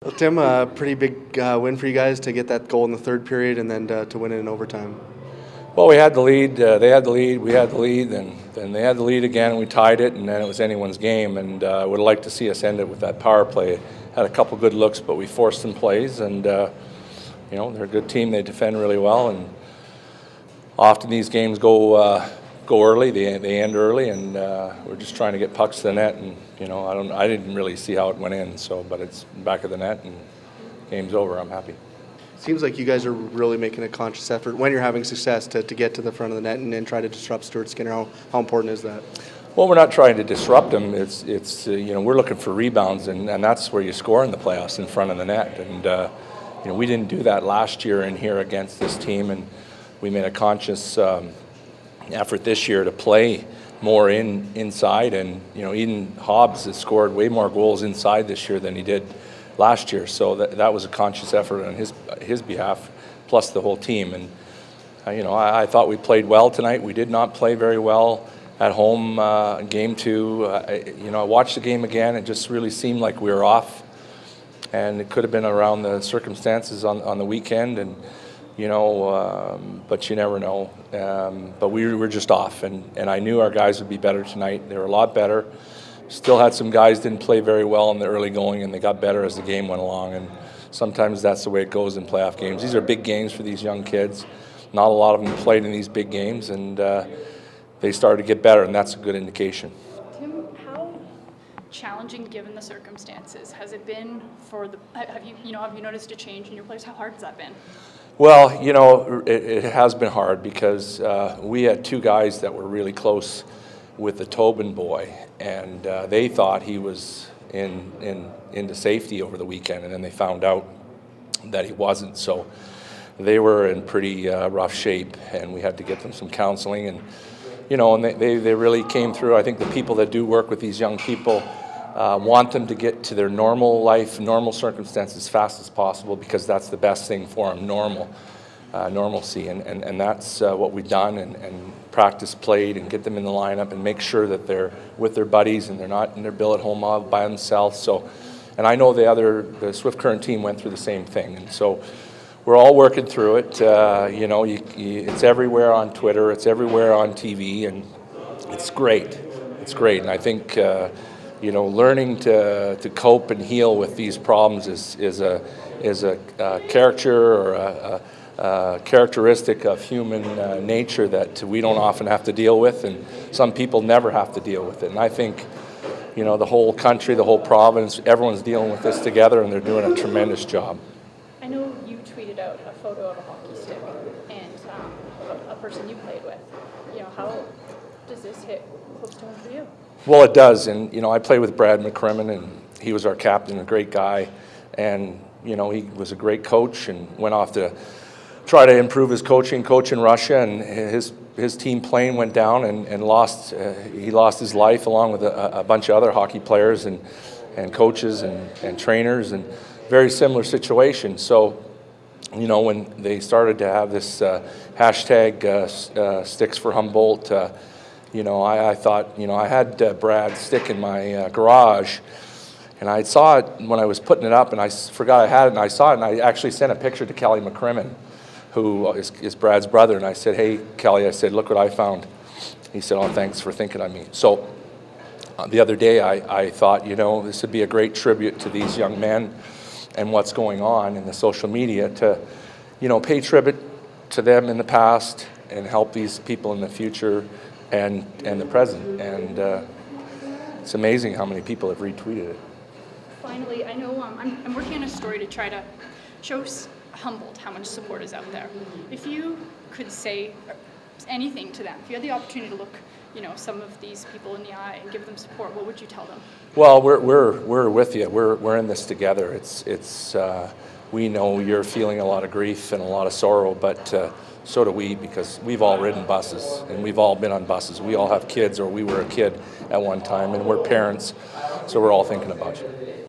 Well, Tim, a pretty big win for you guys to get that goal in the third period and then to win it in overtime. Well, we had the lead, they had the lead, we had the lead, and then they had the lead again, and we tied it, and then it was anyone's game, and I would have liked to see us end it with that power play. Had a couple good looks, but we forced some plays, and they're a good team, they defend really well, and often these games go early, they end early, and we're just trying to get pucks to the net, and I didn't really see how it went in, but it's back of the net, and game's over, I'm happy. Seems like you guys are really making a conscious effort when you're having success to get to the front of the net and then try to disrupt Stuart Skinner. How important is that? Well, we're not trying to disrupt him. We're looking for rebounds, and that's where you score in the playoffs, in front of the net. And we didn't do that last year in here against this team, and we made a conscious effort this year to play more inside. And Eden Hobbs has scored way more goals inside this year than he did last year, so that was a conscious effort on his behalf, plus the whole team. And I thought we played well tonight. We did not play very well at home. Game 2, I watched the game again. It just really seemed like we were off, and it could have been around the circumstances on the weekend. And but you never know. But we were just off, and I knew our guys would be better tonight. They were a lot better. Still had some guys didn't play very well in the early going, and they got better as the game went along. And sometimes that's the way it goes in playoff games. These are big games for these young kids. Not a lot of them played in these big games, and they started to get better, and that's a good indication. Tim, how challenging, given the circumstances, has it been for the? Have you noticed a change in your players? How hard has that been? Well, it has been hard because we had two guys that were really close with the Tobin boy, and they thought he was into safety over the weekend, and then they found out that he wasn't. So they were in pretty rough shape, and we had to get them some counseling, and and they really came through. I think the people that do work with these young people want them to get to their normal life, normal circumstances as fast as possible, because that's the best thing for them, normalcy, and that's what we've done, and practice played and get them in the lineup and make sure that they're with their buddies and they're not in their billet home all by themselves. So, and I know the Swift Current team went through the same thing, and so we're all working through it. It's everywhere on Twitter, it's everywhere on TV, and it's great. It's great, and I think learning to cope and heal with these problems is a character or a characteristic of human nature that we don't often have to deal with, and some people never have to deal with it. And I think, the whole country, the whole province, everyone's dealing with this together, and they're doing a tremendous job. I know you tweeted out a photo of a hockey stick and a person you played with. How does this hit close to home for you? Well, it does, and I played with Brad McCrimmon, and he was our captain, a great guy, and he was a great coach, and went off to try to improve his coach in Russia, and his team plane went down and he lost his life along with a bunch of other hockey players and coaches and trainers, and very similar situation. So when they started to have this hashtag Sticks for Humboldt, I thought, I had Brad's stick in my garage, and I saw it when I was putting it up, and I forgot I had it, and I saw it, and I actually sent a picture to Kelly McCrimmon, who is Brad's brother, and I said, "Hey, Kelly," I said, "look what I found." He said, "Oh, thanks for thinking of me." So the other day I thought, this would be a great tribute to these young men and what's going on in the social media to, pay tribute to them in the past and help these people in the future and the present. And it's amazing how many people have retweeted it. Finally, I know I'm working on a story to try to show Humboldt how much support is out there. If you could say anything to them, if you had the opportunity to look, some of these people in the eye and give them support, what would you tell them? Well, we're with you. We're in this together. It's we know you're feeling a lot of grief and a lot of sorrow, but so do we, because we've all ridden buses and we've all been on buses. We all have kids, or we were a kid at one time, and we're parents, so we're all thinking about you.